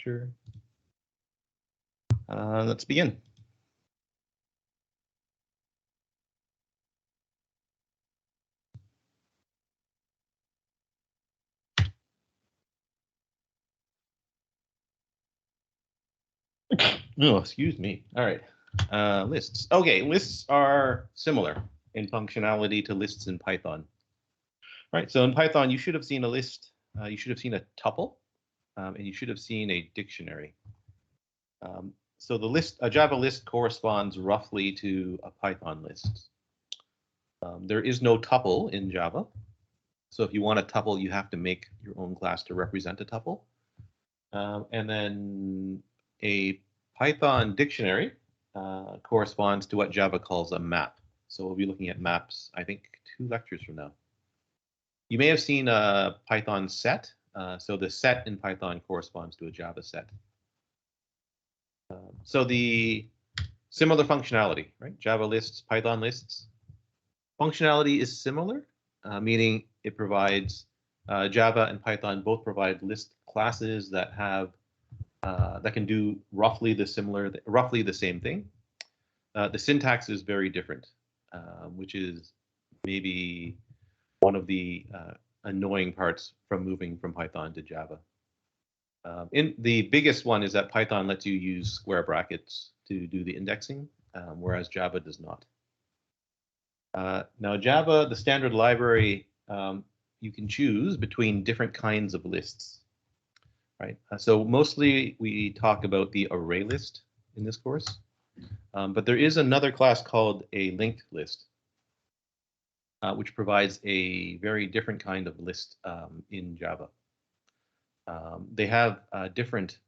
lecture. Let's begin. Oh, excuse me. All right. Lists. Okay, lists are similar in functionality to lists in Python. All right, so in Python, you should have seen a list. You should have seen a tuple, and you should have seen a dictionary. So the list, a Java list corresponds roughly to a Python list. There is no tuple in Java. So if you want a tuple, you have to make your own class to represent a tuple. And then a Python dictionary corresponds to what Java calls a map. So we'll be looking at maps, I think, 2 lectures from now. You may have seen a Python set. So the set in Python corresponds to a Java set. So the similar functionality, right? Java lists, Python lists. Functionality is similar, meaning it provides Java and Python both provide list classes that have that can do roughly the same thing. The syntax is very different, which is maybe one of the annoying parts from moving from Python to Java. In the biggest one is that Python lets you use square brackets to do the indexing, whereas Java does not. Now Java, the standard library, you can choose between different kinds of lists, right? So mostly we talk about the array list in this course, but there is another class called a linked list, which provides a very different kind of list in Java. They have different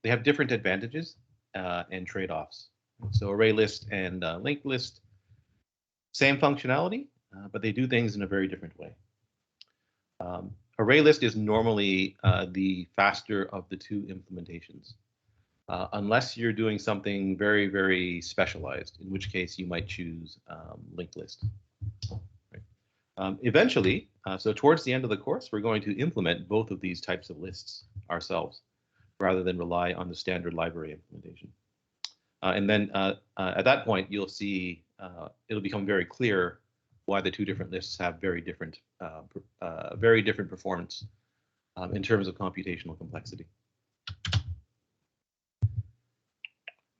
advantages and trade-offs. So array list and linked list, same functionality, but they do things in a very different way. Array list is normally the faster of the 2 implementations, unless you're doing something very, very specialized, in which case you might choose linked list. Right. Eventually, so towards the end of the course, we're going to implement both of these types of lists ourselves, rather than rely on the standard library implementation. And then at that point, you'll see it'll become very clear why the 2 different lists have very different performance in terms of computational complexity.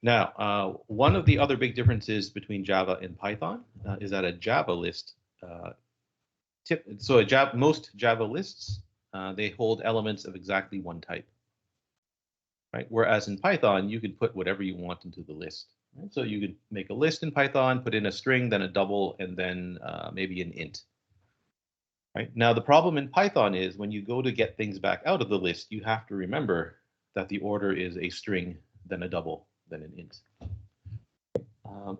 Now, one of the other big differences between Java and Python is that a Java list, most Java lists, they hold elements of exactly one type. Right? Whereas in Python, you could put whatever you want into the list. Right? So you could make a list in Python, put in a string, then a double, and then maybe an int. Right? Now, the problem in Python is when you go to get things back out of the list, you have to remember that the order is a string, then a double, then an int.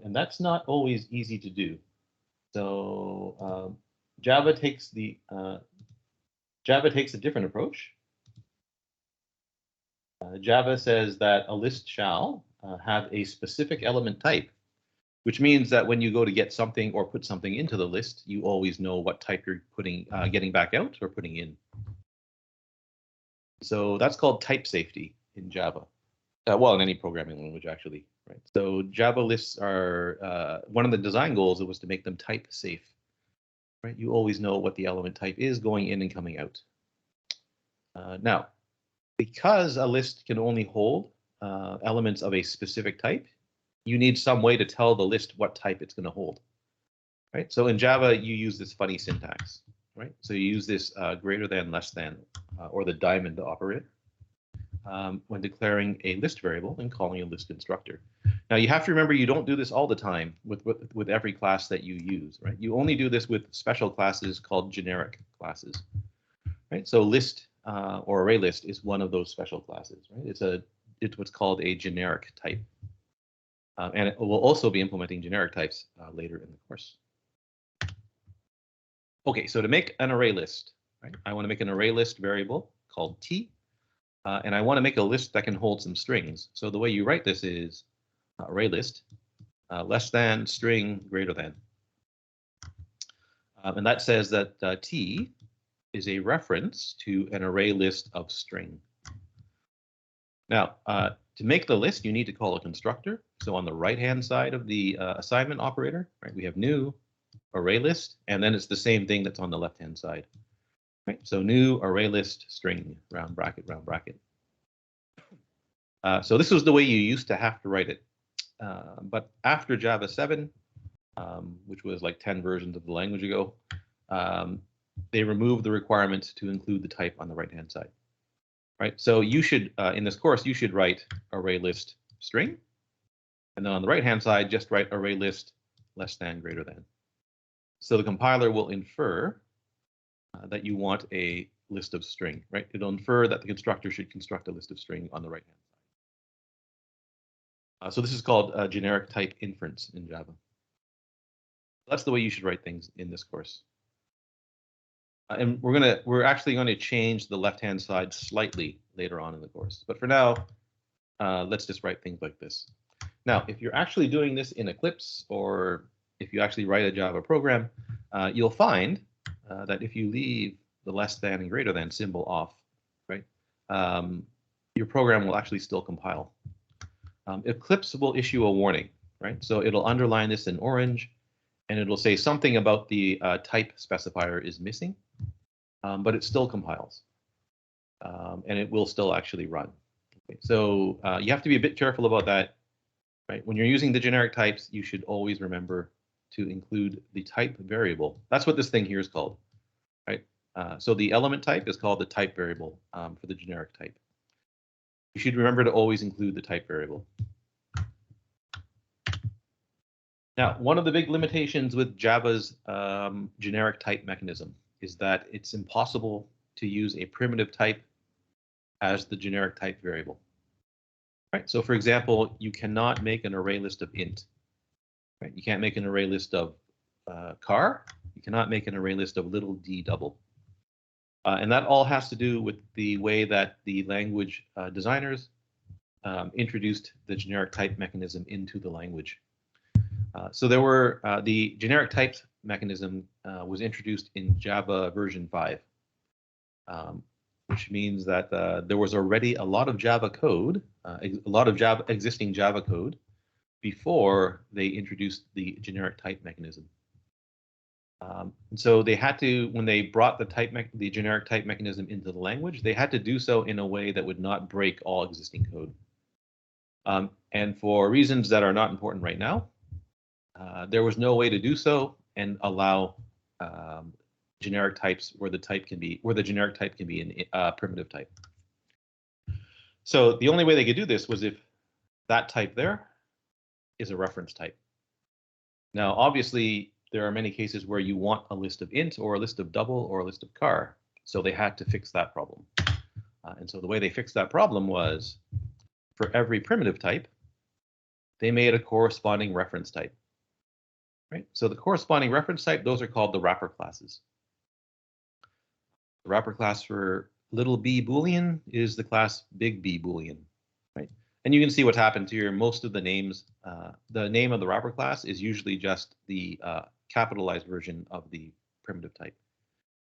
And that's not always easy to do. So Java takes a different approach. Java says that a list shall have a specific element type, which means that when you go to get something or put something into the list, you always know what type you're getting back out or putting in. So that's called type safety in Java. Well, in any programming language, actually. Right. So Java lists are one of the design goals was to make them type safe. Right. You always know what the element type is going in and coming out. Now, because a list can only hold elements of a specific type, you need some way to tell the list what type it's going to hold. Right. So in Java, you use this funny syntax. Right. So you use this greater than, less than, or the diamond operator when declaring a list variable and calling a list constructor. Now you have to remember you don't do this all the time with every class that you use. Right. You only do this with special classes called generic classes. Right. So list or array list is one of those special classes. Right. It's what's called a generic type. And it will also be implementing generic types later in the course. Okay, so to make an array list, right, I want to make an array list variable called t, and I want to make a list that can hold some strings. So the way you write this is array list less than string greater than. And that says that t is a reference to an array list of string. Now, to make the list, you need to call a constructor. So on the right-hand side of the assignment operator, right, we have new array list, and then it's the same thing that's on the left-hand side. Right, so new array list string, round bracket, round bracket. So this was the way you used to have to write it. But after Java 7, which was like 10 versions of the language ago, they removed the requirement to include the type on the right-hand side. Right, so you should, in this course, you should write array list string, and then on the right-hand side, just write array list less than greater than. So the compiler will infer that you want a list of string, right? It'll infer that the constructor should construct a list of string on the right-hand side. So this is called generic type inference in Java. That's the way you should write things in this course. And we're actually going to change the left-hand side slightly later on in the course. But for now, let's just write things like this. Now, if you're actually doing this in Eclipse, or if you actually write a Java program, you'll find that if you leave the less than and greater than symbol off, right, your program will actually still compile. Eclipse will issue a warning, right? So it'll underline this in orange, and it'll say something about the type specifier is missing, but it still compiles, and it will still actually run. Okay, so you have to be a bit careful about that, right? When you're using the generic types, you should always remember to include the type variable. That's what this thing here is called, right? So the element type is called the type variable for the generic type. You should remember to always include the type variable. Now, one of the big limitations with Java's generic type mechanism is that it's impossible to use a primitive type as the generic type variable. Right? So for example, you cannot make an array list of int. Right? You can't make an array list of car. You cannot make an array list of little d double. And that all has to do with the way that the language designers introduced the generic type mechanism into the language. So there were the generic types mechanism was introduced in Java version 5, which means that there was already a lot of Java code, existing Java code before they introduced the generic type mechanism. And so they had to, when they brought the generic type mechanism into the language, they had to do so in a way that would not break all existing code. And for reasons that are not important right now, there was no way to do so and allow generic types where the generic type can be a primitive type. So the only way they could do this was if that type there is a reference type. Now, obviously, there are many cases where you want a list of int or a list of double or a list of car. So they had to fix that problem. And so the way they fixed that problem was for every primitive type, they made a corresponding reference type. Right? So the corresponding reference type, those are called the wrapper classes. The wrapper class for little b Boolean is the class big B Boolean. Right? And you can see what's happened here. Most of the names, the name of the wrapper class is usually just the capitalized version of the primitive type,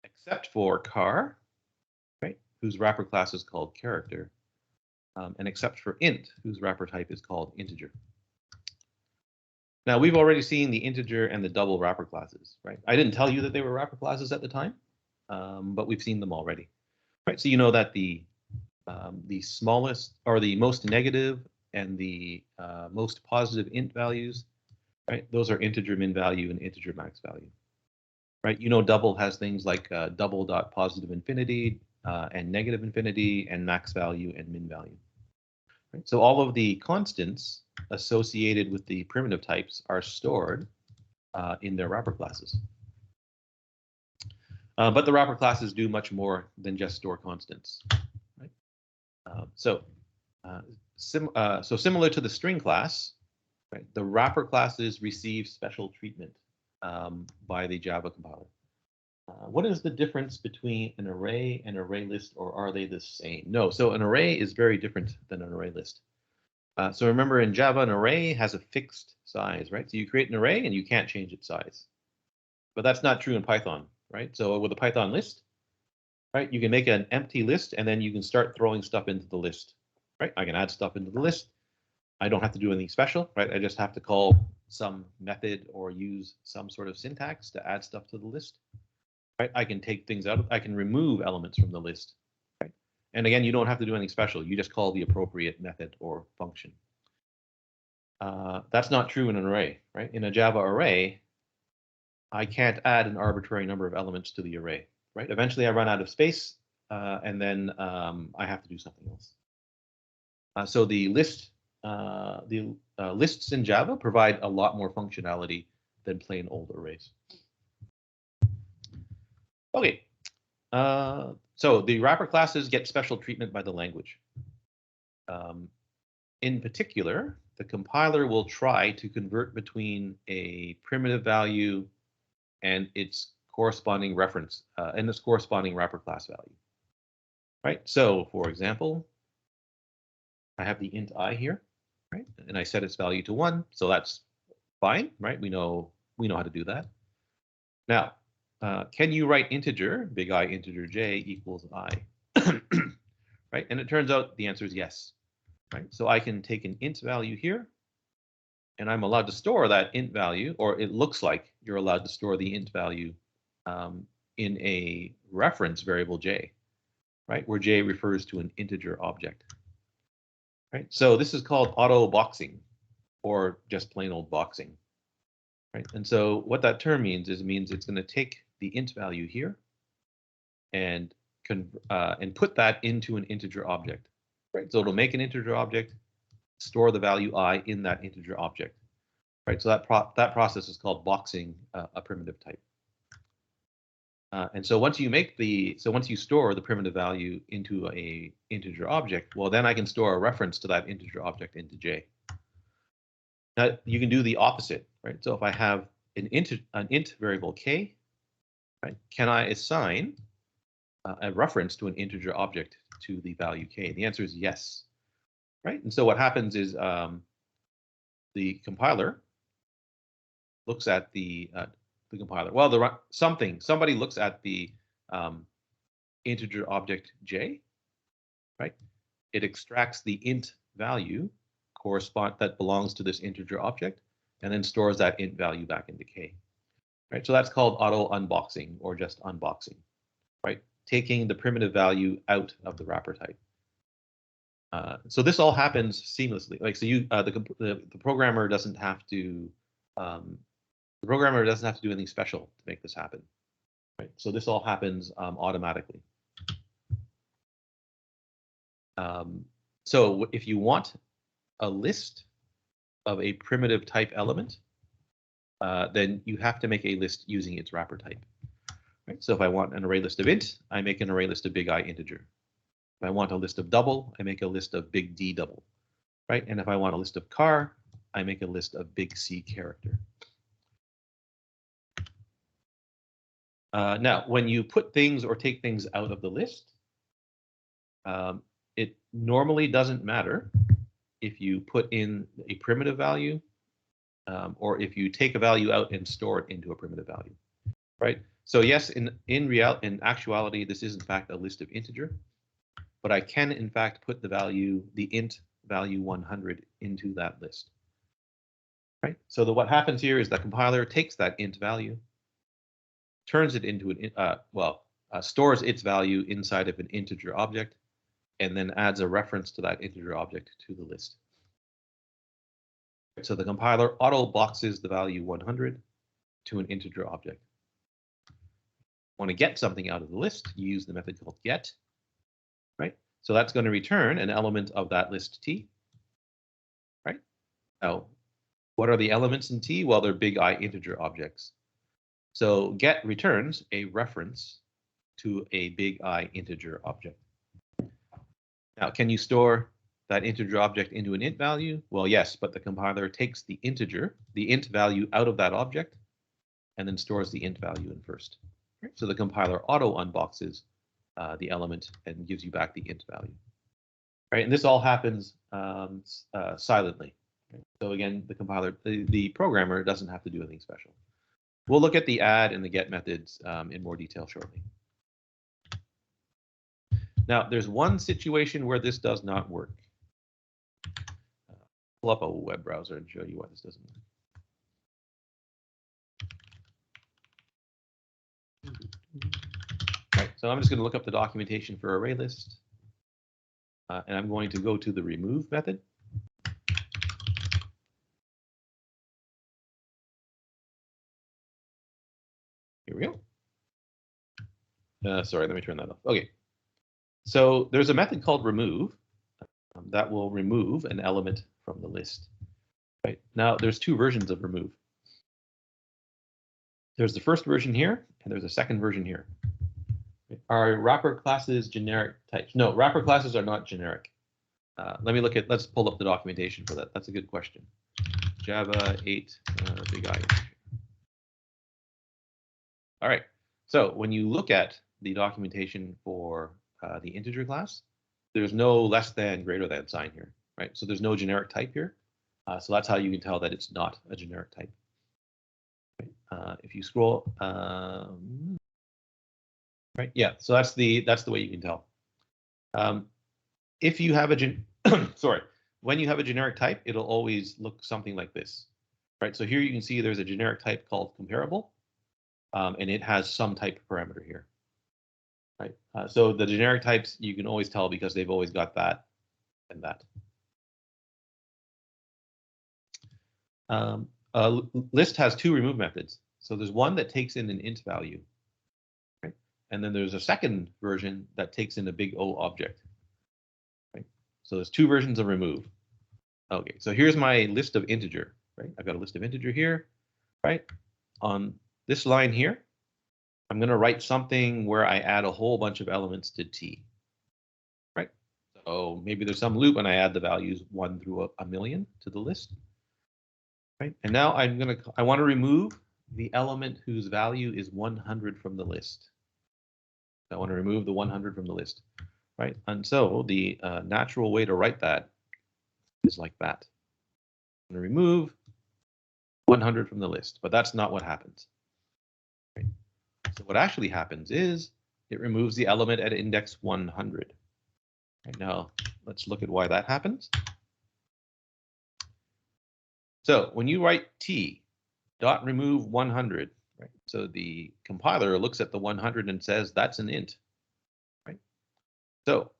except for car, right, whose wrapper class is called character, and except for int, whose wrapper type is called integer. Now, we've already seen the integer and the double wrapper classes, right? I didn't tell you that they were wrapper classes at the time, but we've seen them already, right? So you know that the smallest or the most negative and the most positive int values, right? Those are integer min value and integer max value, right? You know, double has things like double dot positive infinity and negative infinity and max value and min value. Right? So all of the constants associated with the primitive types are stored in their wrapper classes. But the wrapper classes do much more than just store constants. Right? So similar to the string class, right, the wrapper classes receive special treatment by the Java compiler. What is the difference between an array and array list, or are they the same? No, so an array is very different than an array list. So remember, in Java, an array has a fixed size, right? So you create an array and you can't change its size. But that's not true in Python, right? So with a Python list, right, you can make an empty list and then you can start throwing stuff into the list. right? I can add stuff into the list. I don't have to do anything special, right? I just have to call some method or use some sort of syntax to add stuff to the list, right? I can take things out. I can remove elements from the list, right? And again, you don't have to do anything special. You just call the appropriate method or function. That's not true in an array, right? In a Java array, I can't add an arbitrary number of elements to the array, right? Eventually, I run out of space, and then I have to do something else. So the lists in Java provide a lot more functionality than plain old arrays. Okay, so the wrapper classes get special treatment by the language. In particular, the compiler will try to convert between a primitive value and its corresponding reference and its corresponding wrapper class value. Right. So, for example, I have the int I here, right? And I set its value to 1, so that's fine, right? We know how to do that. Now, can you write integer, big I integer j equals I, right? And it turns out the answer is yes, right? So I can take an int value here, and I'm allowed to store that int value, or it looks like you're allowed to store the int value in a reference variable j, right? Where j refers to an integer object. Right? So this is called auto boxing, or just plain old boxing. Right? And so what that term means is it's going to take the int value here and put that into an integer object. Right? So it'll make an integer object, store the value I in that integer object. Right? So that process is called boxing a primitive type. And so once you store the primitive value into a integer object, well, then I can store a reference to that integer object into J. Now you can do the opposite, right? So if I have an int variable k, right, can I assign a reference to an integer object to the value k? The answer is yes, right? And so what happens is the compiler looks at the compiler. Well, somebody looks at the integer object j, right? It extracts the int value that belongs to this integer object, and then stores that int value back into k, right? So that's called auto unboxing, or just unboxing, right? Taking the primitive value out of the wrapper type. So this all happens seamlessly. Like, so the programmer doesn't have to do anything special to make this happen, right? So this all happens automatically. So if you want a list of a primitive type element, then you have to make a list using its wrapper type. Right? So if I want an array list of int, I make an array list of big I integer. If I want a list of double, I make a list of big D double. Right? And if I want a list of car, I make a list of big C character. Now, when you put things or take things out of the list, it normally doesn't matter if you put in a primitive value or if you take a value out and store it into a primitive value, right? So yes, in actuality, this is in fact a list of integer, but I can in fact put the int value 100 into that list, right? So what happens here is the compiler takes that int value, turns it into stores its value inside of an integer object, and then adds a reference to that integer object to the list. So the compiler auto boxes the value 100 to an integer object. Want to get something out of the list, you use the method called get, right? So that's going to return an element of that list T, right? Now, what are the elements in T? Well, they're big I integer objects. So get returns a reference to a big I integer object. Now, can you store that integer object into an int value? Well, yes, but the compiler takes the int value out of that object, and then stores the int value in first. Right? So the compiler auto unboxes the element and gives you back the int value. Right? And this all happens silently. Right? So again, the programmer doesn't have to do anything special. We'll look at the add and the get methods in more detail shortly. Now, there's one situation where this does not work. pull up a web browser and show you why this doesn't work. Right, so I'm just going to look up the documentation for array list, and I'm going to go to the remove method. Here we go. Sorry, let me turn that off. Okay, so there's a method called remove that will remove an element from the list. Right now, there's two versions of remove. There's the first version here, and there's a second version here. Are wrapper classes generic types? No, wrapper classes are not generic. Let's pull up the documentation for that. That's a good question. Java 8 big I. All right. So when you look at the documentation for the integer class, there's no less than greater than sign here, right? So there's no generic type here. So that's how you can tell that it's not a generic type. Right? If you scroll, right? Yeah. So that's the way you can tell. If you have a when you have a generic type, it'll always look something like this, right? So here you can see there's a generic type called comparable, and it has some type parameter here, right? So the generic types you can always tell because they've always got that and that. List has two remove methods. So there's one that takes in an int value, right? And then there's a second version that takes in a big O object, right? So there's two versions of remove. Okay, so here's my list of integer, right? I've got a list of integer here, right? On this line here, I'm going to write something where I add a whole bunch of elements to t, right? So maybe there's some loop and I add the values 1 through a million to the list. Right? And now I want to remove the element whose value is 100 from the list. I want to remove the 100 from the list, right? And so the natural way to write that is like that. I'm going to remove 100 from the list, but that's not what happens. Right? So what actually happens is it removes the element at index 100. Right, now let's look at why that happens. So when you write t dot remove 100, right? So the compiler looks at the 100 and says that's an int, right? So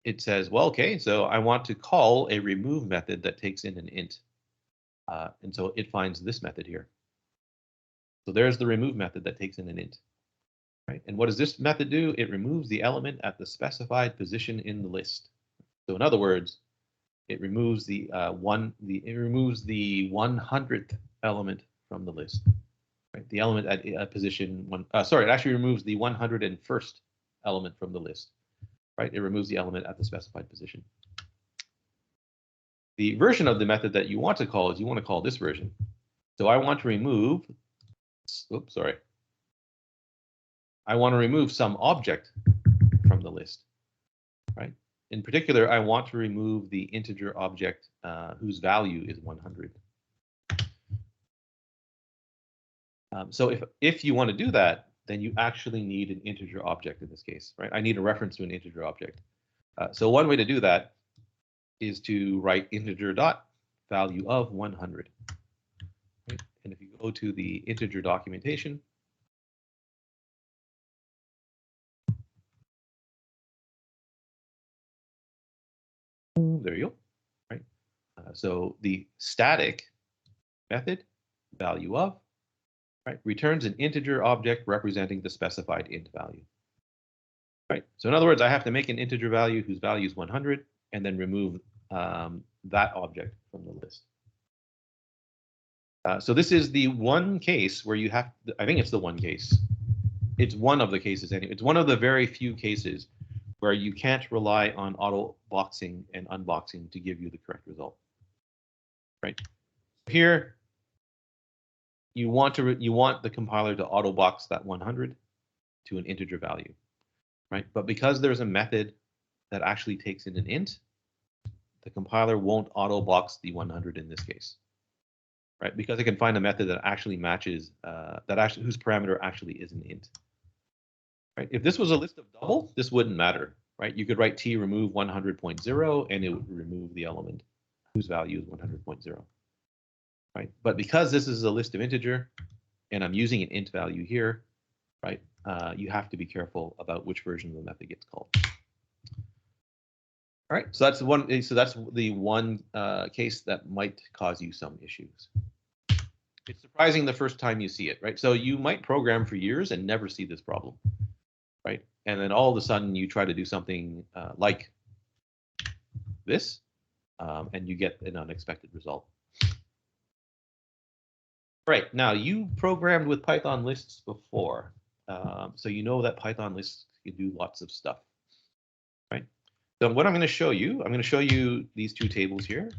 it says, well, okay, so I want to call a remove method that takes in an int, and so it finds this method here. So there's the remove method that takes in an int, right? And what does this method do? It removes the element at the specified position in the list. So in other words, it removes the 100th element from the list, right? The element at position one. Sorry, it actually removes the 101st element from the list, right? It removes the element at the specified position. The version of the method that you want to call is you want to call this version. So I want to remove. Oops, sorry. I want to remove some object from the list, right? In particular, I want to remove the integer object whose value is 100. So if you want to do that, then you actually need an integer object in this case, right? I need a reference to an integer object. So one way to do that is to write integer dot value of 100. Right? And if you go to the integer documentation, there you go. Right. So the static method value of, right, returns an integer object representing the specified int value. Right. So in other words, I have to make an integer value whose value is 100 and then remove that object from the list. So this is the one case where you have, I think it's the one case. It's one of the cases anyway. It's one of the very few cases where you can't rely on auto boxing and unboxing to give you the correct result. Right. Here, you want the compiler to auto box that 100 to an integer value, right? But because there's a method that actually takes in an int, the compiler won't auto box the 100 in this case, right? Because it can find a method that actually matches whose parameter actually is an int. Right? If this was a list of double, this wouldn't matter, right? You could write t remove 100.0 and it would remove the element whose value is 100.0, right? But because this is a list of integer, and I'm using an int value here, right? You have to be careful about which version of the method gets called. All right, so that's one. So that's the one case that might cause you some issues. It's surprising the first time you see it, right? So you might program for years and never see this problem, right? And then all of a sudden you try to do something like this, and you get an unexpected result. Right, now you programmed with Python lists before, so you know that Python lists can do lots of stuff, right? So what I'm going to show you these two tables here,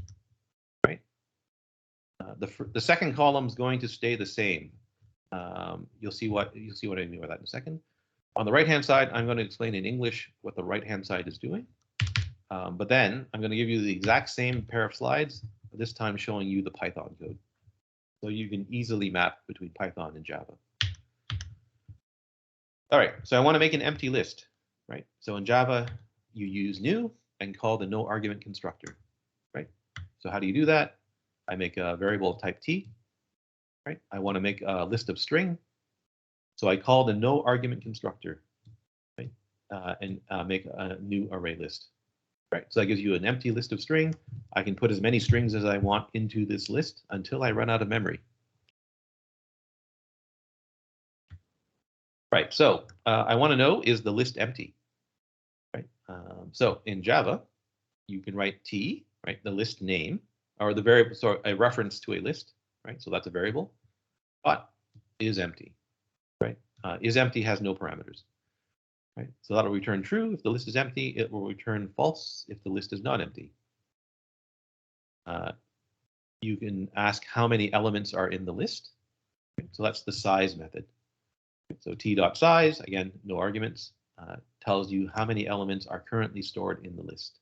right? The second column is going to stay the same. You'll see what I mean by that in a second. On the right-hand side, I'm going to explain in English what the right-hand side is doing. But then I'm going to give you the exact same pair of slides, this time showing you the Python code. So you can easily map between Python and Java. All right, so I want to make an empty list, right? So in Java, you use new and call the no argument constructor, right? So how do you do that? I make a variable of type t, right? I want to make a list of string. So I call the no argument constructor, right? And make a new array list, right? So that gives you an empty list of string. I can put as many strings as I want into this list until I run out of memory. Right, so I want to know, is the list empty? Right, so in Java, you can write t, right, the list name, or the variable, so a reference to a list, right? So that's a variable, but is empty, right? Is empty has no parameters, right? So that'll return true if the list is empty. It will return false if the list is not empty. You can ask how many elements are in the list. Right? So that's the size method. So t.size, again, no arguments, tells you how many elements are currently stored in the list.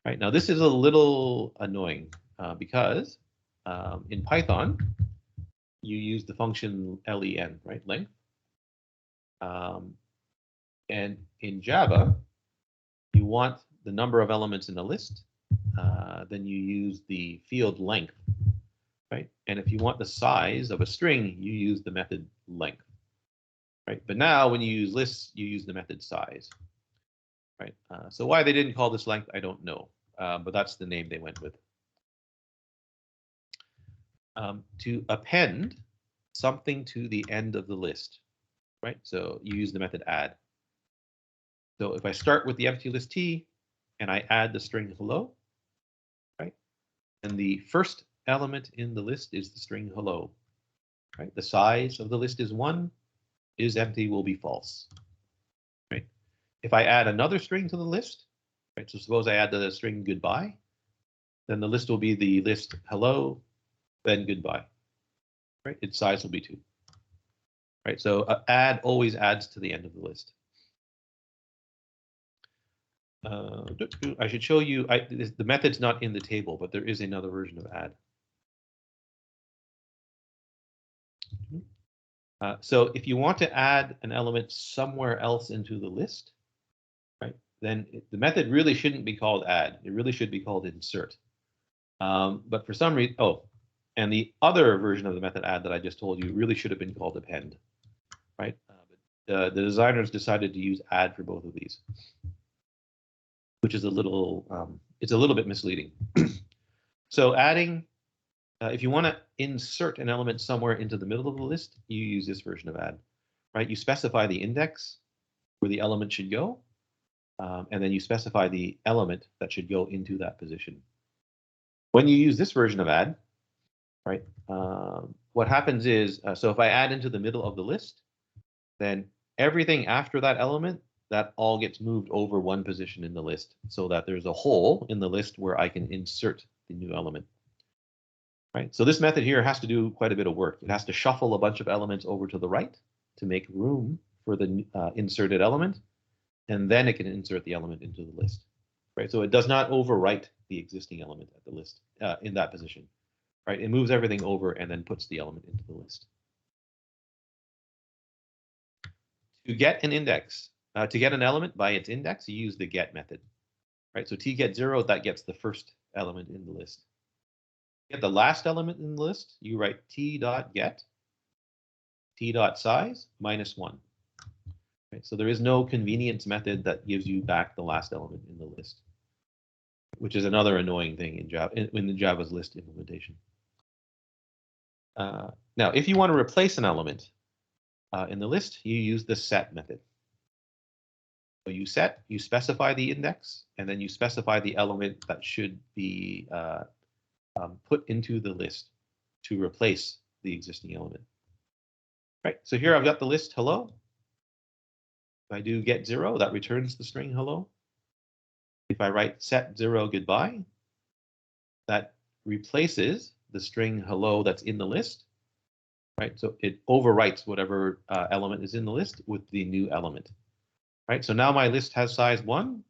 Right, now this is a little annoying because in Python, you use the function len, right, length. And in Java, you want the number of elements in the list, then you use the field length, right? And if you want the size of a string, you use the method length. Right, but now when you use lists, you use the method size. Right, so why they didn't call this length, I don't know, but that's the name they went with. To append something to the end of the list, right? So you use the method add. So if I start with the empty list t and I add the string hello, right? And the first element in the list is the string hello, right? The size of the list is 1. Is empty will be false, right? If I add another string to the list, right? So suppose I add the string goodbye, then the list will be the list hello, then goodbye, right? Its size will be 2, right? So add always adds to the end of the list. I should show you, the method's not in the table, but there is another version of add. So if you want to add an element somewhere else into the list, right, then the method really shouldn't be called add. It really should be called insert. But for some reason, and the other version of the method add that I just told you really should have been called append, right? But the designers decided to use add for both of these, which is a little, it's a little bit misleading. So adding, if you want to insert an element somewhere into the middle of the list, you use this version of add, right? You specify the index where the element should go, and then you specify the element that should go into that position. When you use this version of add, right, what happens is, so if I add into the middle of the list, then everything after that element, that all gets moved over 1 position in the list so that there's a hole in the list where I can insert the new element. Right, so this method here has to do quite a bit of work. It has to shuffle a bunch of elements over to the right to make room for the inserted element, and then it can insert the element into the list. Right, so it does not overwrite the existing element at the list in that position. Right, it moves everything over and then puts the element into the list. To get an index, to get an element by its index, you use the get method. Right, so t get 0, that gets the first element in the list. get the last element in the list, you write t.get t.size -1. Right? So there is no convenience method that gives you back the last element in the list, which is another annoying thing in Java in the Java's list implementation. Now, if you want to replace an element in the list, you use the set method. So you specify the index, and then you specify the element that should be put into the list to replace the existing element. Right, so here I've got the list hello. If I do get 0, that returns the string hello. If I write set 0 goodbye, that replaces the string hello that's in the list. Right, so it overwrites whatever element is in the list with the new element. Right, so now my list has size 1,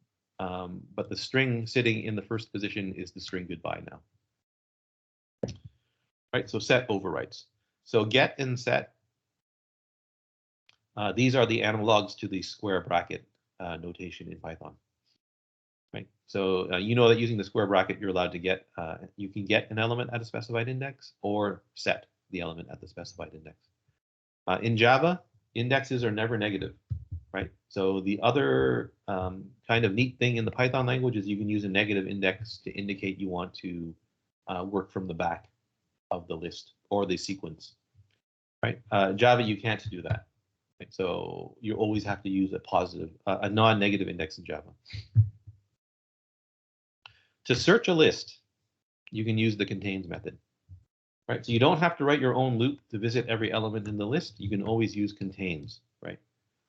but the string sitting in the first position is the string goodbye now. Right, so set overwrites. So get and set, these are the analogs to the square bracket notation in Python. Right, so you know that using the square bracket, you're allowed to get, you can get an element at a specified index or set the element at the specified index. In Java, indexes are never negative. Right, so the other kind of neat thing in the Python language is you can use a negative index to indicate you want to work from the back of the list or the sequence. Right, Java, you can't do that. Right? So you always have to use a positive, a non-negative index in Java. To search a list, you can use the contains method. Right, so you don't have to write your own loop to visit every element in the list. You can always use contains. Right.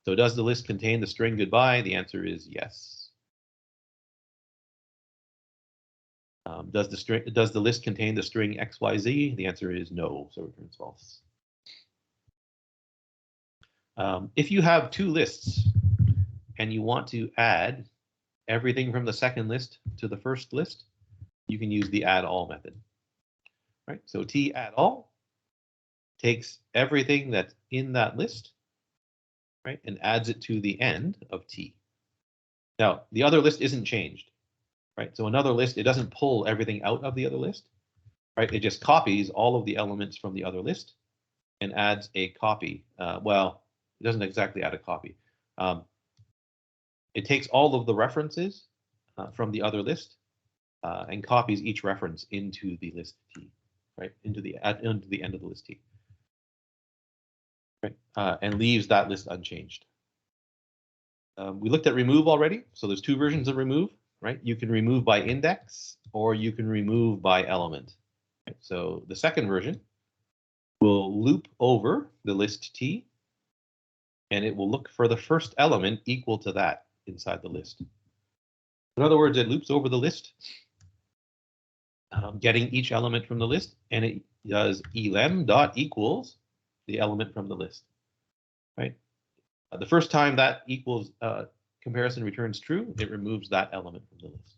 So does the list contain the string goodbye? The answer is yes. Does the list contain the string XYZ? The answer is no, so it returns false. If you have 2 lists and you want to add everything from the second list to the first list, you can use the add all method. Right, so t add all takes everything that's in that list, right, and adds it to the end of t. Now, the other list isn't changed. Right, so another list, it doesn't pull everything out of the other list, right? It just copies all of the elements from the other list and adds a copy. Well, it doesn't exactly add a copy. It takes all of the references from the other list and copies each reference into the list T, right? Into the end of the list T, right? And leaves that list unchanged. We looked at remove already, so there's 2 versions of remove. Right, you can remove by index or you can remove by element. Right? So the second version will loop over the list T, and it will look for the first element equal to that inside the list. In other words, it loops over the list, getting each element from the list, and it does elem dot equals the element from the list. Right, the first time that equals comparison returns true, it removes that element from the list.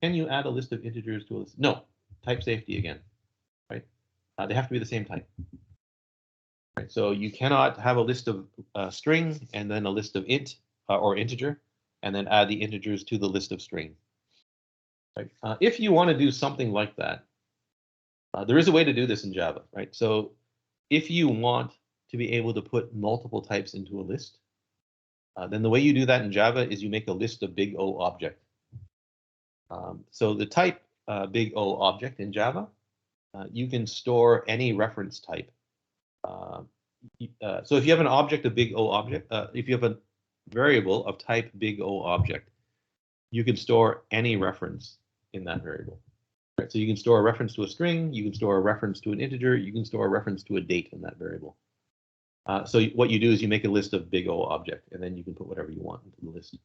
Can you add a list of integers to a list? No, type safety again, right? They have to be the same type. Right? So you cannot have a list of string and then a list of int or integer, and then add the integers to the list of string. Right? If you want to do something like that, there is a way to do this in Java, right? So if you want to be able to put multiple types into a list, then the way you do that in Java is you make a list of big O object. So the type big O object in Java, you can store any reference type. So if you have an object of big O object, if you have a variable of type big O object, you can store any reference in that variable. Right? So you can store a reference to a string, you can store a reference to an integer, you can store a reference to a date in that variable. So what you do is you make a list of big O object, and then you can put whatever you want into the list.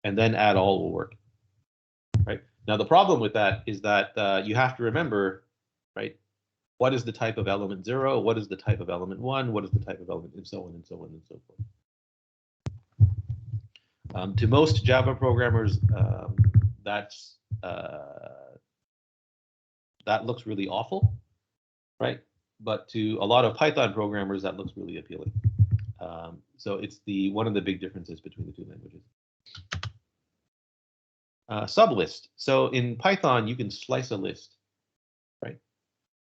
And then add all will work. Right? Now the problem with that is that you have to remember, right? What is the type of element 0? What is the type of element 1? What is the type of element, and so on and so on and so forth. To most Java programmers, that looks really awful, right? But to a lot of Python programmers, that looks really appealing. So it's one of the big differences between the 2 languages. Sublist. So in Python, you can slice a list. Right?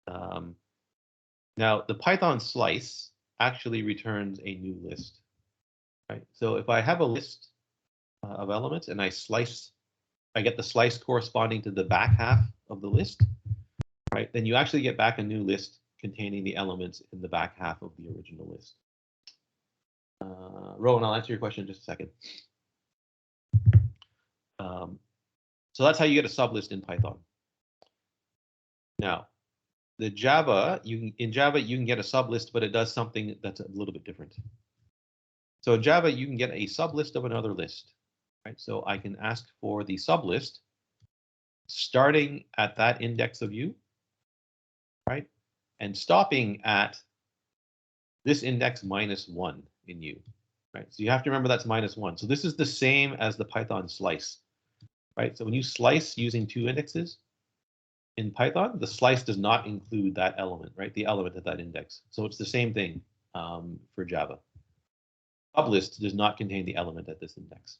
Now, the Python slice actually returns a new list, right? So if I have a list of elements and I get the slice corresponding to the back half of the list, right? Then you actually get back a new list containing the elements in the back half of the original list. Rowan, I'll answer your question in just a second. So that's how you get a sublist in Python. Now, in Java, you can get a sublist, but it does something that's a little bit different. So in Java, you can get a sublist of another list, right? So I can ask for the sublist starting at that index of U, right? And stopping at this index -1 in U, right? So you have to remember that's -1. So this is the same as the Python slice, right? So when you slice using 2 indexes in Python, the slice does not include that element, right? The element at that index. So it's the same thing for Java. Sublist does not contain the element at this index.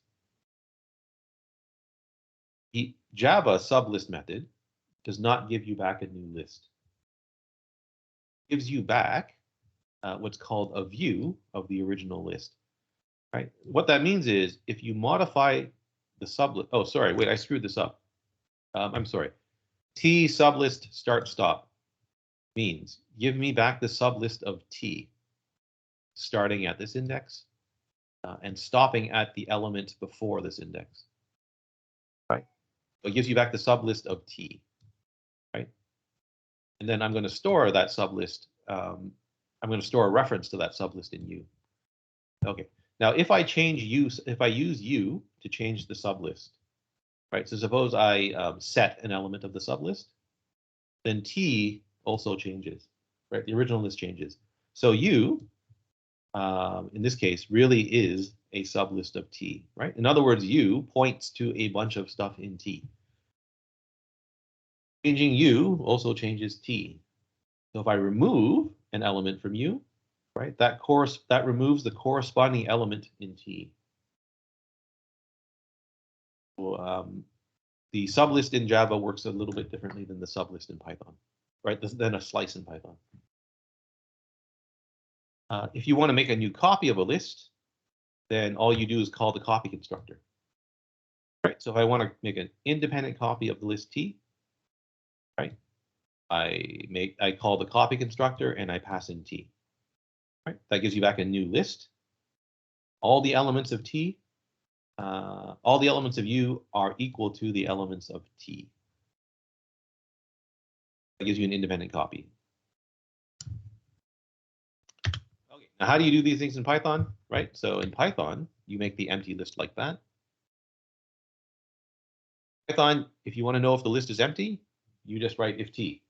The Java sublist method does not give you back a new list. It gives you back what's called a view of the original list, right? What that means is if you modify the sublist, oh, sorry, wait, I screwed this up. I'm sorry. T sublist start stop means give me back the sublist of T starting at this index and stopping at the element before this index, right? So it gives you back the sublist of T, right? And then I'm going to store that sublist. I'm going to store a reference to that sublist in U. Okay. Now, if I use U to change the sublist, right? So suppose I set an element of the sublist, then T also changes, right? The original list changes. So U, in this case, really is a sublist of T, right? In other words, U points to a bunch of stuff in T. Changing U also changes T. So if I remove an element from U, right, that removes the corresponding element in T. So, the sublist in Java works a little bit differently than the sublist in Python, right? Than a slice in Python. If you want to make a new copy of a list, then all you do is call the copy constructor. Right. So if I want to make an independent copy of the list T, right, I call the copy constructor and I pass in T. Right. That gives you back a new list. All the elements of T, all the elements of U are equal to the elements of T. That gives you an independent copy. Okay. Now, how do you do these things in Python? Right. So in Python, you make the empty list like that. Python, if you want to know if the list is empty, you just write if T.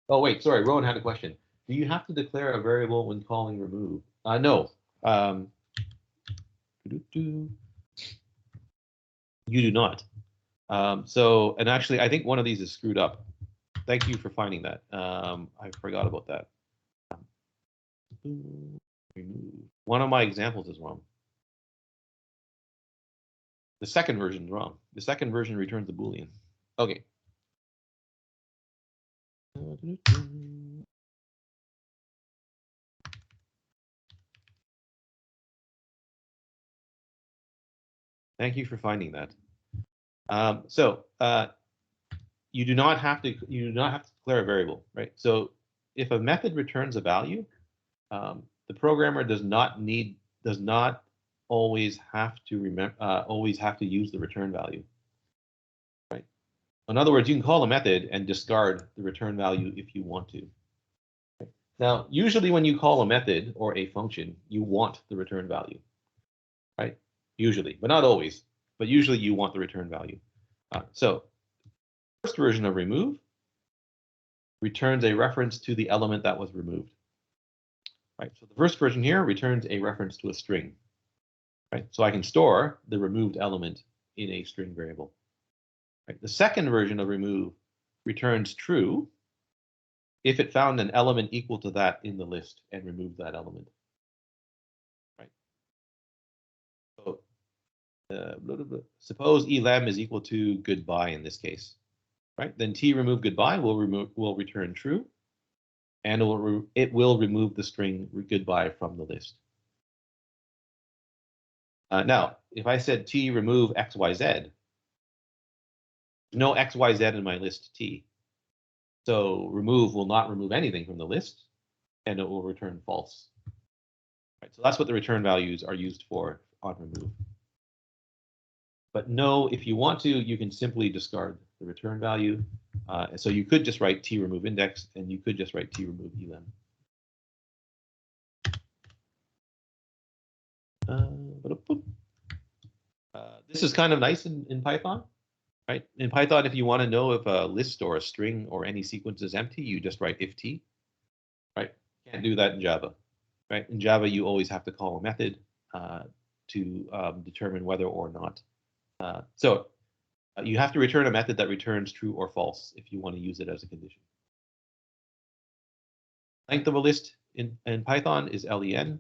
Oh, wait, sorry, Rowan had a question. Do you have to declare a variable when calling remove? No. You do not. And actually, I think one of these is screwed up. Thank you for finding that. I forgot about that. Remove. One of my examples is wrong. The second version is wrong. The second version returns a Boolean. Okay. Thank you for finding that. You do not have to declare a variable, right? So if a method returns a value, the programmer does not always have to use the return value, right? In other words, you can call a method and discard the return value if you want to. Right? Now, usually when you call a method or a function, you want the return value, right? Usually, but not always. But usually you want the return value. So the first version of remove returns a reference to the element that was removed. Right. So the first version here returns a reference to a string. Right. So I can store the removed element in a string variable. Right. The second version of remove returns true if it found an element equal to that in the list and removed that element. Right. So suppose elem is equal to goodbye in this case. Right. Then T remove goodbye will return true. and it will remove the string goodbye from the list. Now, if I said T remove XYZ, no XYZ in my list T. So remove will not remove anything from the list, and it will return false. Right, so that's what the return values are used for on remove. But no, if you want to, you can simply discard the return value. So you could just write T remove index, and you could just write T remove elem. This is kind of nice in Python, right? In Python, if you want to know if a list or a string or any sequence is empty, you just write if T, right? Can't do that in Java, right? In Java, you always have to call a method to determine whether or not. So you have to return a method that returns true or false if you want to use it as a condition. Length of a list in Python is len,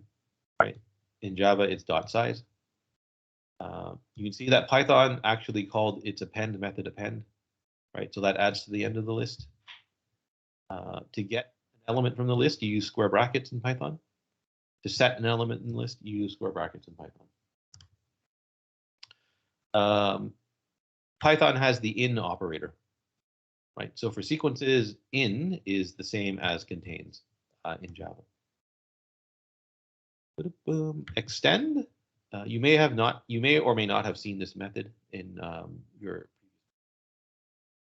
right? In Java, it's .size. You can see that Python actually called its append method append, right? So that adds to the end of the list. To get an element from the list, you use square brackets in Python. To set an element in the list, you use square brackets in Python. Python has the in operator, right? So for sequences, in is the same as contains in Java. Extend. You may or may not have seen this method in your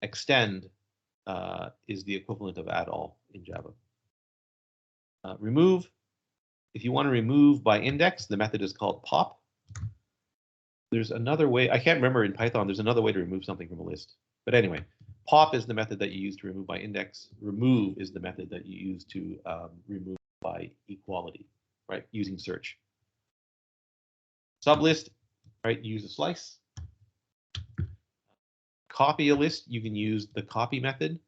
extend is the equivalent of add all in Java. Remove. If you want to remove by index, the method is called pop. There's another way. I can't remember in Python. There's another way to remove something from a list. But anyway, pop is the method that you use to remove by index. Remove is the method that you use to remove by equality, right? Using search. Sublist, right? Use a slice. Copy a list. You can use the copy method.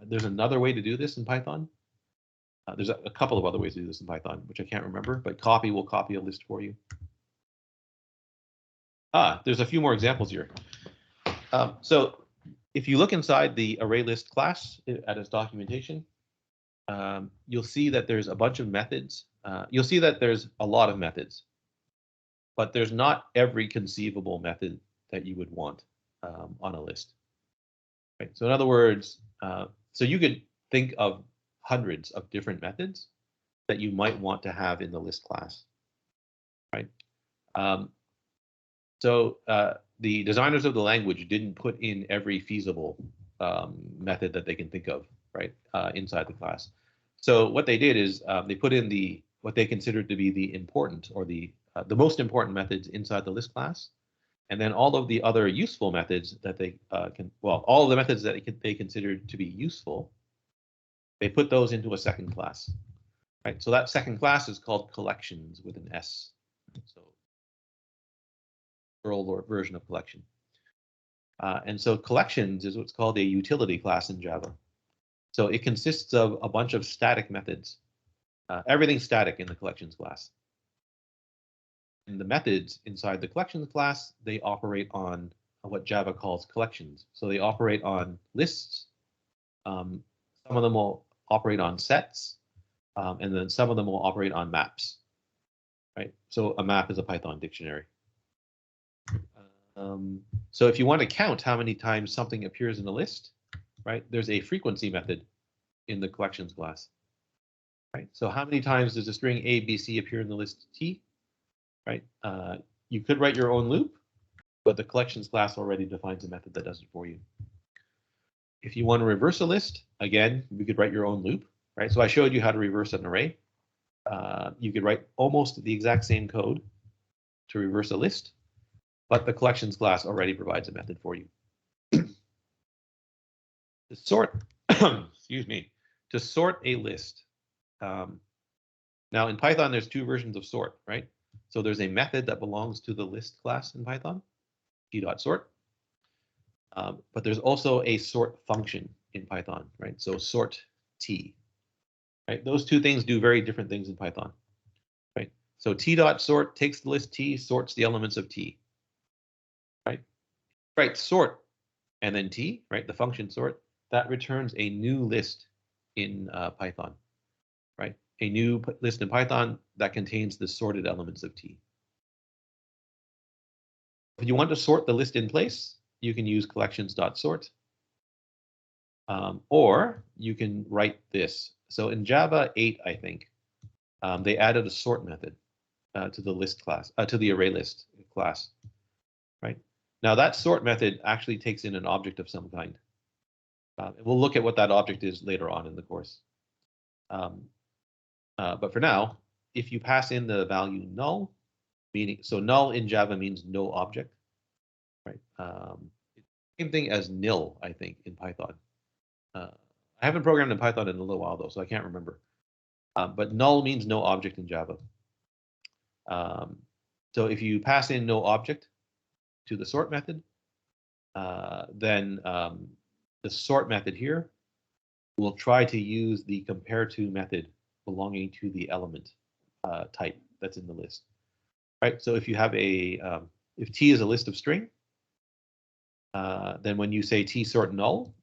There's another way to do this in Python. There's a couple of other ways to do this in Python, which I can't remember, but copy will copy a list for you. There's a few more examples here. So if you look inside the ArrayList class at its documentation, you'll see that there's a bunch of methods. You'll see that there's a lot of methods, but there's not every conceivable method that you would want on a list. Right? So in other words, so you could think of hundreds of different methods that you might want to have in the list class, right? So the designers of the language didn't put in every feasible method that they can think of, right, inside the class. So what they did is they put in what they considered to be the important or the most important methods inside the list class, and then all of the other useful methods that they all of the methods that they considered to be useful, they put those into a second class, right? So that second class is called collections with an S. So or version of collection. And so collections is what's called a utility class in Java. So it consists of a bunch of static methods. Everything's static in the collections class. And the methods inside the collections class, they operate on what Java calls collections. So they operate on lists. Some of them will operate on sets, and then some of them will operate on maps. Right? So a map is a Python dictionary. So if you want to count how many times something appears in a list, right, there's a frequency method in the collections class. Right? So how many times does a string A, B, C appear in the list T? Right? You could write your own loop, but the collections class already defines a method that does it for you. If you want to reverse a list, again, you could write your own loop. Right? So I showed you how to reverse an array. You could write almost the exact same code to reverse a list, but the collections class already provides a method for you. To sort, excuse me, to sort a list. Now in Python, there's two versions of sort, right? So there's a method that belongs to the list class in Python, t.sort. But there's also a sort function in Python, right? So sort t, right? Those two things do very different things in Python, right? So t.sort takes the list t, sorts the elements of t, right? Right, sort, and then t, right? The function sort, that returns a new list in Python. right? A new list in Python that contains the sorted elements of T. If you want to sort the list in place, you can use collections.sort, or you can write this. So in Java 8, I think, they added a sort method to the list class, to the array list class, right? Now that sort method actually takes in an object of some kind. We'll look at what that object is later on in the course. But for now, if you pass in the value null, meaning, so null in Java means no object, right? Same thing as nil, I think, in Python. I haven't programmed in Python in a little while though, so I can't remember. But null means no object in Java. So if you pass in no object to the sort method, then the sort method here will try to use the compare to method belonging to the element type that's in the list, right? So if you have a, if T is a list of string, then when you say T sort null,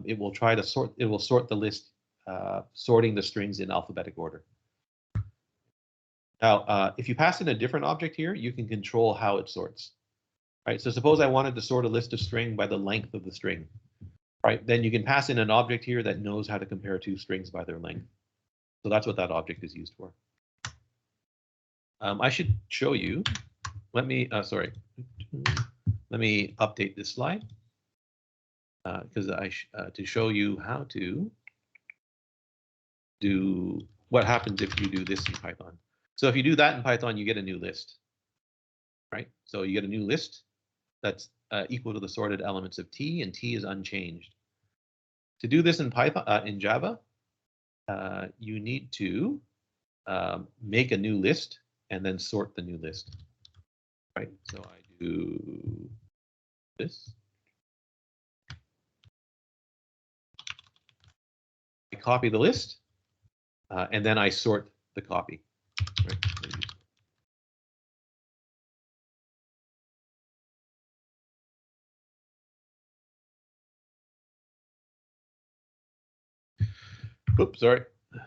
it will try to sort, it will sort the list, sorting the strings in alphabetic order. Now, if you pass in a different object here, you can control how it sorts, right? So suppose I wanted to sort a list of string by the length of the string, right? Then you can pass in an object here that knows how to compare two strings by their length. So that's what that object is used for. I should show you. Let me, sorry. Let me update this slide because to show you how to do what happens if you do this in Python. So if you do that in Python, you get a new list, right? So you get a new list that's equal to the sorted elements of T, and T is unchanged. To do this in Python, in Java, you need to make a new list and then sort the new list, right? So I do this. I copy the list, and then I sort the copy. Right? Oops, sorry. I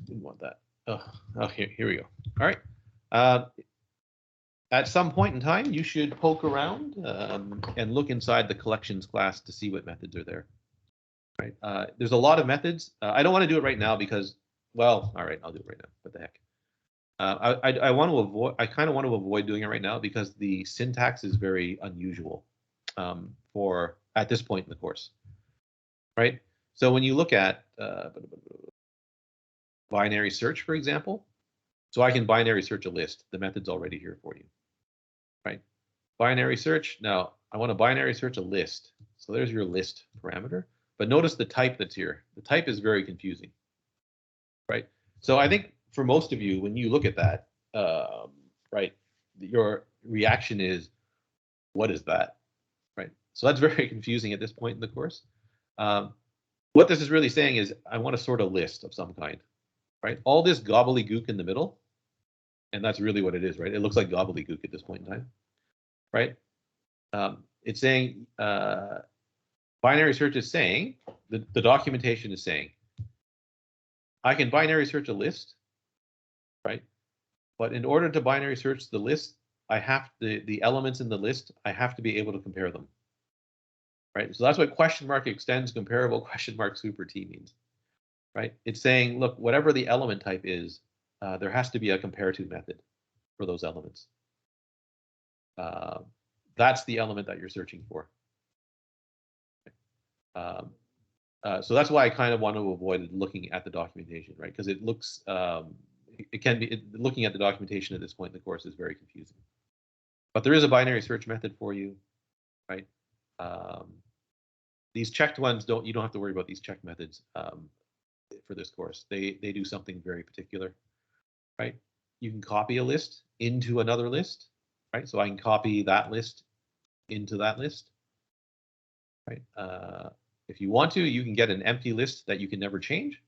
didn't want that. Oh, here we go. All right. At some point in time, you should poke around and look inside the collections class to see what methods are there. Right. There's a lot of methods. I don't want to do it right now because, well, all right, I'll do it right now. What the heck? I want to avoid. I kind of want to avoid doing it right now because the syntax is very unusual for at this point in the course. Right. So when you look at binary search, for example, so I can binary search a list. The method's already here for you. Right. Binary search. Now I want to binary search a list. So there's your list parameter. But notice the type that's here. The type is very confusing. Right. So I think for most of you, when you look at that, right, your reaction is, what is that? Right. So that's very confusing at this point in the course. What this is really saying is I want to sort a list of some kind. Right. All this gobbledygook in the middle. And that's really what it is, right? It looks like gobbledygook at this point in time. Right. It's saying binary search is saying, the documentation is saying, I can binary search a list, right? But in order to binary search the list, I have the elements in the list, I have to be able to compare them, right? So that's what question mark extends comparable question mark super T means, right? It's saying, look, whatever the element type is, there has to be a comparative method for those elements. That's the element that you're searching for. So that's why I kind of want to avoid looking at the documentation, right? Because it looks, it can be, looking at the documentation at this point in the course is very confusing. But there is a binary search method for you, right? These checked ones you don't have to worry about these checked methods for this course. They do something very particular, right? You can copy a list into another list, right? So I can copy that list into that list, right? If you want to, you can get an empty list that you can never change,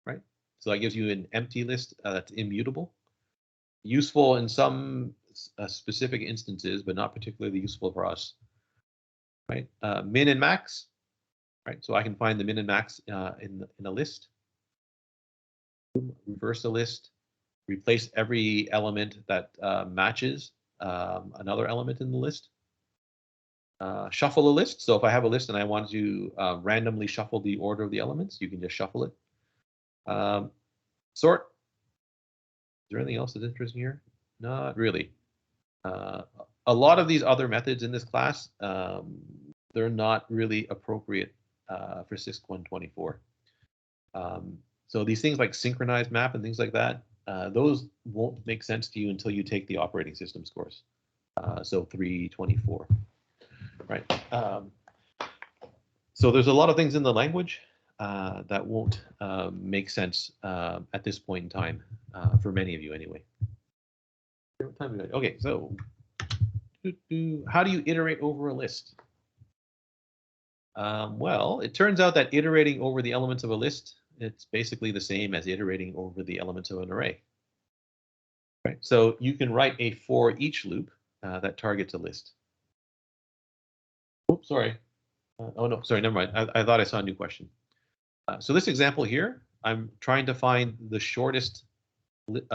right? So that gives you an empty list that's immutable, useful in some specific instances, but not particularly useful for us, right? Min and max, right? So I can find the min and max in a list, reverse a list, replace every element that matches another element in the list. Shuffle a list. So if I have a list and I want to randomly shuffle the order of the elements, you can just shuffle it. Sort. Is there anything else that's interesting here? Not really. A lot of these other methods in this class, they're not really appropriate for CISC 124. So these things like synchronized map and things like that, those won't make sense to you until you take the operating systems course. So 324, right? So there's a lot of things in the language that won't make sense at this point in time, for many of you anyway. Okay, so how do you iterate over a list? Well, it turns out that iterating over the elements of a list, it's basically the same as iterating over the elements of an array. Right? So you can write a for each loop that targets a list. Oops, sorry. Oh no, sorry, never mind. I thought I saw a new question. So this example here, I'm trying to find the shortest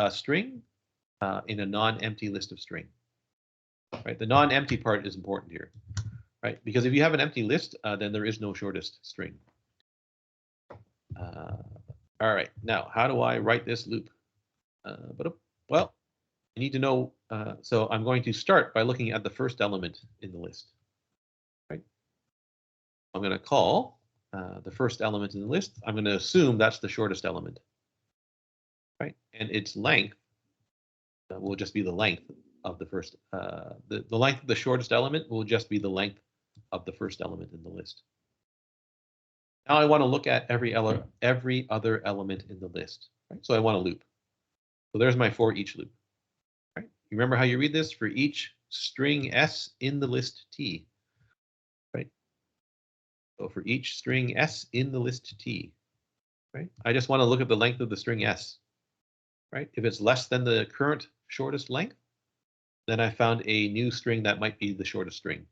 string in a non-empty list of string. Right, the non-empty part is important here, right? Because if you have an empty list, then there is no shortest string. All right, now how do I write this loop? Well, I need to know. So I'm going to start by looking at the first element in the list. Right. I'm going to call the first element in the list. I'm going to assume that's the shortest element. Right, and its length will just be the length of the first. The length of the shortest element will just be the length of the first element in the list. Now I want to look at every other element in the list. Right? So I want a loop. So there's my for each loop. Right? You remember how you read this? For each string s in the list t. Right? So for each string s in the list t. Right? I just want to look at the length of the string s. Right? If it's less than the current shortest length, then I found a new string that might be the shortest string.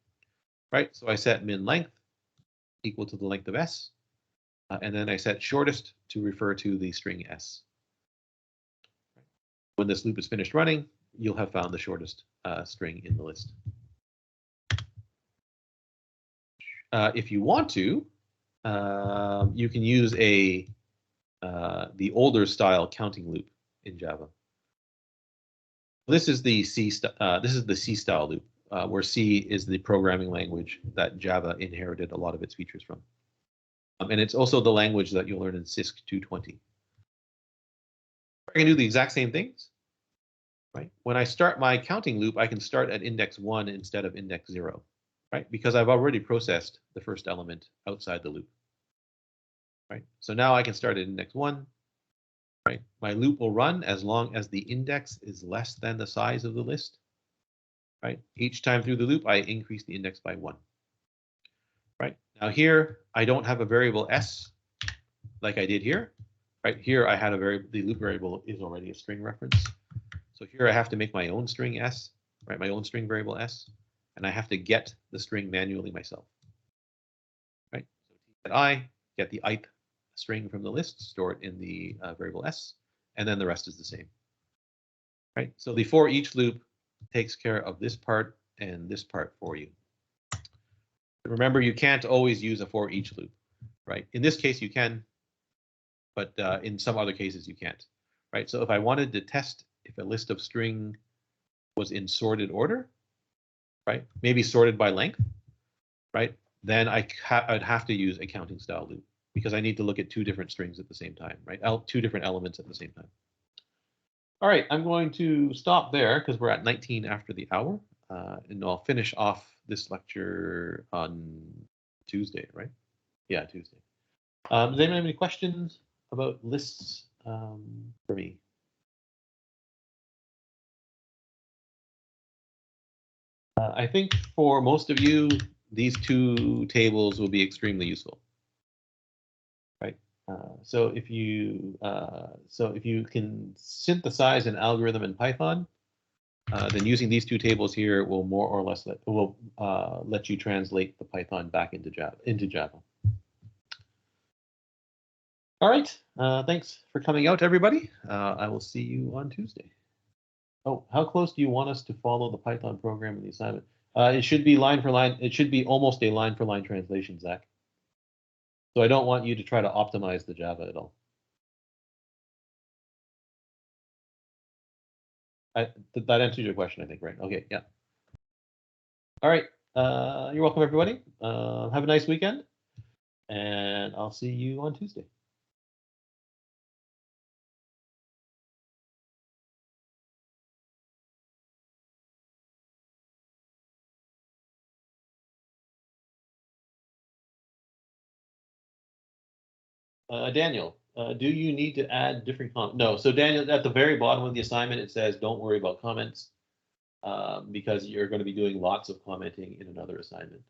Right? So I set min length equal to the length of s. And then I set shortest to refer to the string s. When this loop is finished running, you'll have found the shortest string in the list. If you want to, you can use the older style counting loop in Java. This is the C style loop, where C is the programming language that Java inherited a lot of its features from. And it's also the language that you'll learn in CISC 220. I can do the exact same things. Right? When I start my counting loop, I can start at index 1 instead of index 0, right? Because I've already processed the first element outside the loop. Right? So now I can start at index 1. Right? My loop will run as long as the index is less than the size of the list. Right? Each time through the loop, I increase the index by 1. Right? Now here, I don't have a variable s like I did here. Right? Here I had the loop variable is already a string reference. So here I have to make my own string s, right? My own string variable s, and I have to get the string manually myself. Right? So get I, get the ith string from the list, store it in the variable s, and then the rest is the same. Right? So the for each loop takes care of this part and this part for you. Remember, you can't always use a for each loop, right? In this case, you can, but in some other cases, you can't. Right? So if I wanted to test if a list of string was in sorted order, right? Maybe sorted by length, right? Then I'd have to use a counting style loop because I need to look at two different strings at the same time, right? Two different elements at the same time. All right, I'm going to stop there because we're at 19 after the hour, and I'll finish off this lecture on Tuesday, right? Yeah, Tuesday. Does anyone have any questions about lists for me? I think for most of you, these two tables will be extremely useful, right? So if you can synthesize an algorithm in Python, then using these two tables here will more or less let you translate the Python back into Java. All right. Thanks for coming out, everybody. I will see you on Tuesday. Oh, how close do you want us to follow the Python program in the assignment? It should be line for line. It should be almost a line for line translation, Zach. So I don't want you to try to optimize the Java at all. That answers your question, I think, right? Okay, yeah. All right. You're welcome, everybody. Have a nice weekend, and I'll see you on Tuesday. Daniel, do you need to add different comments? No. So Daniel, at the very bottom of the assignment, it says, don't worry about comments because you're going to be doing lots of commenting in another assignment.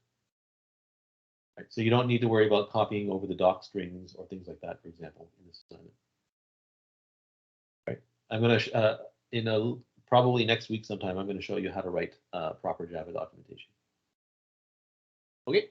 Right? So you don't need to worry about copying over the doc strings or things like that, for example, in this assignment. Right. I'm going to, probably next week sometime, I'm going to show you how to write proper Java documentation. Okay.